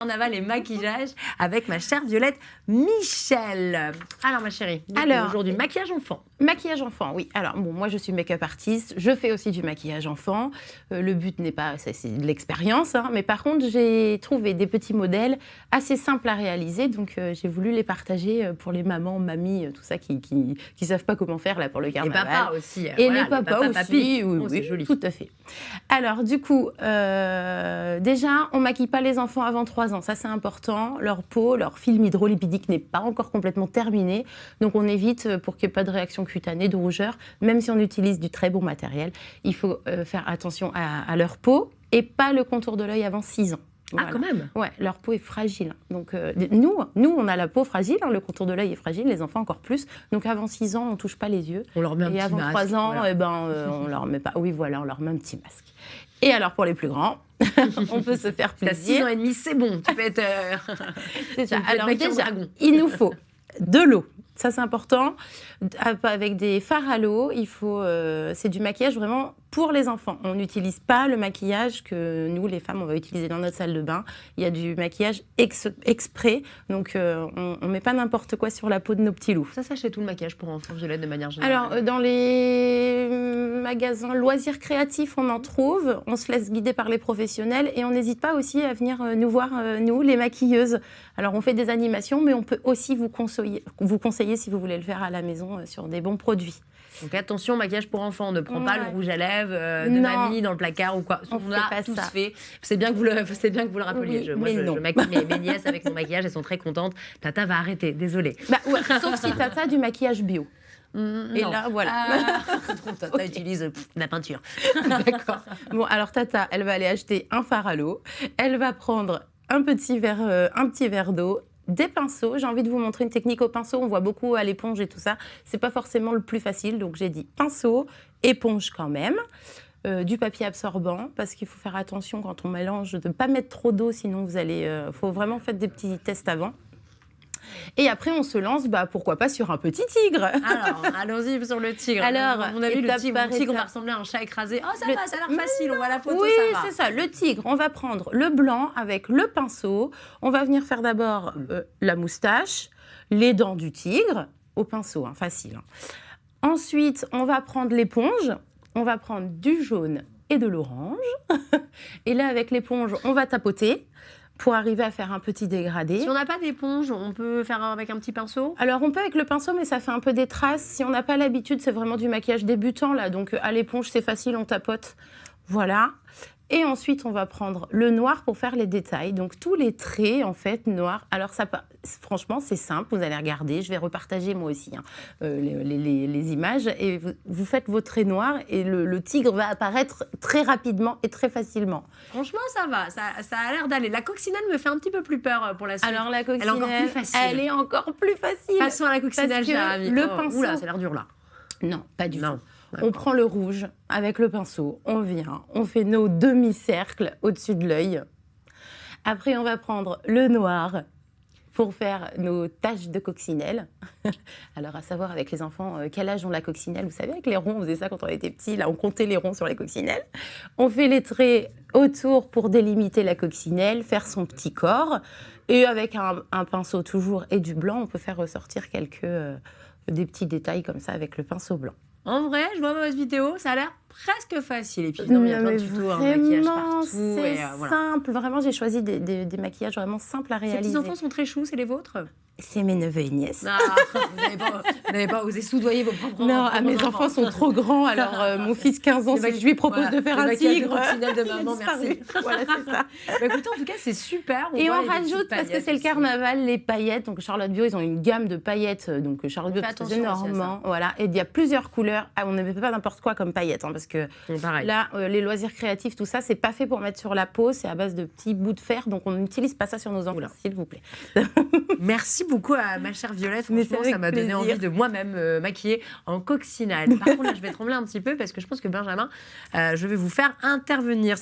carnaval et maquillage avec ma chère Violette Michel. Alors ma chérie, aujourd'hui maquillage enfant. Maquillage enfant, oui. Alors bon, moi je suis make-up artiste, je fais aussi du maquillage enfant. Le but n'est pas, c'est de l'expérience, hein, mais par contre j'ai trouvé des petits modèles assez simples à réaliser, donc j'ai voulu les partager pour les mamans, mamies, tout ça qui savent pas comment faire là pour le carnaval. Et papa aussi. Et voilà, les papas aussi, papis. Oui, c'est joli. Tout à fait. Alors du coup, déjà on maquille pas les enfants avant 3 ans, ça c'est important. Leur peau, leur film hydrolipidique n'est pas encore complètement terminé, donc on évite pour qu'il n'y ait pas de réaction cutanée, de rougeur, même si on utilise du très bon matériel. Il faut faire attention à leur peau et pas le contour de l'œil avant 6 ans. Voilà. Ah, quand même. Ouais, leur peau est fragile. Donc, nous, on a la peau fragile, hein, le contour de l'œil est fragile, les enfants encore plus. Donc, avant 6 ans, on ne touche pas les yeux. On leur met un et petit avant masque. 3 ans, Voilà. on leur met pas. Oui, voilà, on leur met un petit masque. Et alors, pour les plus grands, on peut se faire T'as plaisir. 6 ans et demi, c'est bon. Tu peux être. C'est ça. Tu peux Alors, être maquillée en déjà, dragon. il nous faut de l'eau. Ça, c'est important. Avec des fards à l'eau, c'est du maquillage vraiment pour les enfants. On n'utilise pas le maquillage que nous, les femmes, on va utiliser dans notre salle de bain. Il y a du maquillage exprès. Donc, on ne met pas n'importe quoi sur la peau de nos petits loups. Ça s'achète tout le maquillage pour enfants, Violette, de manière générale. Alors, dans les magasins loisirs créatifs, on en trouve. On se laisse guider par les professionnels et on n'hésite pas aussi à venir nous voir, nous, les maquilleuses. Alors, on fait des animations, mais on peut aussi vous conseiller si vous voulez le faire à la maison sur des bons produits. Donc attention, maquillage pour enfants, on ne prend pas le rouge à lèvres de Non. mamie dans le placard ou quoi. On a fait pas tous ça. fait. C'est bien que vous le rappeliez. Oui, Je maquille mes nièces avec mon maquillage, elles sont très contentes. Tata va arrêter, désolée. Bah, ouais, sauf si Tata du maquillage bio. Et non. là, voilà. Tata utilise la peinture. D'accord. Bon, alors Tata, elle va aller acheter un fard à l'eau. Elle va prendre un petit verre d'eau. Des pinceaux, j'ai envie de vous montrer une technique au pinceau, on voit beaucoup à l'éponge et tout ça, c'est pas forcément le plus facile, donc j'ai dit pinceau, éponge quand même, du papier absorbant, parce qu'il faut faire attention quand on mélange de ne pas mettre trop d'eau, sinon vous allez, faut vraiment faire des petits tests avant. Et après, on se lance, pourquoi pas, sur un petit tigre. Alors, allons-y sur le tigre. Alors, on a vu le tigre va étape. ressembler à un chat écrasé. Oh, ça va, ça a l'air facile, on voit la photo, Oui, ça va. c'est ça, le tigre. On va prendre le blanc avec le pinceau. On va venir faire d'abord la moustache, les dents du tigre, au pinceau, hein, facile. Ensuite, on va prendre l'éponge. On va prendre du jaune et de l'orange. Et là, avec l'éponge, on va tapoter pour arriver à faire un petit dégradé. Si on n'a pas d'éponge, on peut faire avec un petit pinceau? Alors, on peut avec le pinceau, mais ça fait un peu des traces. Si on n'a pas l'habitude, c'est vraiment du maquillage débutant, là. Donc, à l'éponge, c'est facile, on tapote. Voilà. Et ensuite, on va prendre le noir pour faire les détails. Donc, tous les traits, en fait, noirs. Alors, franchement, c'est simple. Vous allez regarder. Je vais repartager, moi aussi, hein, les images. Et vous faites vos traits noirs et le tigre va apparaître très rapidement et très facilement. Franchement, ça va. Ça a l'air d'aller. La coccinelle me fait un petit peu plus peur pour la suite. Alors, la coccinelle, elle est encore plus facile. Elle est encore plus facile. Passons à la coccinelle, cher ami. Le pinceau... Oula, ça a l'air dur, là. Non, pas du tout. D'accord. On prend le rouge avec le pinceau, on vient, on fait nos demi-cercles au-dessus de l'œil. Après, on va prendre le noir pour faire nos taches de coccinelle. Alors, à savoir avec les enfants, quel âge ont la coccinelle? Vous savez, avec les ronds, on faisait ça quand on était petits. Là, on comptait les ronds sur les coccinelles. On fait les traits autour pour délimiter la coccinelle, faire son petit corps. Et avec un pinceau toujours et du blanc, on peut faire ressortir des petits détails comme ça avec le pinceau blanc. En vrai, je vois votre vidéo, ça a l'air presque facile. Et puis, non, il y a plein de tutos, un maquillage partout. C'est simple. Vraiment, j'ai choisi des maquillages vraiment simples à réaliser. Ces petits enfants sont très choux, c'est les vôtres? C'est mes neveux et nièces. Ah, vous n'avez pas osé soudoyer vos propres Non, mes enfants sont trop grands. Alors, mon fils, 15 ans, je lui propose de faire un tigre. De maman, merci. Voilà, c'est ça. Écoutez, en tout cas, c'est super. Et on rajoute, parce que c'est le carnaval, les paillettes. Donc, Charlotte Bio, ils ont une gamme de paillettes. Donc, Charlotte Bio, c'est Normand. Voilà. Et il y a plusieurs couleurs. Ah, on ne met pas n'importe quoi comme paillettes. Hein, parce que là, les loisirs créatifs, tout ça, c'est pas fait pour mettre sur la peau. C'est à base de petits bouts de fer. Donc, on n'utilise pas ça sur nos enfants, s'il vous plaît. Merci beaucoup à ma chère Violette. Franchement, ça m'a donné envie de moi-même maquiller en coccinelle. Par contre, là, je vais trembler un petit peu parce que je pense que Benjamin, je vais vous faire intervenir.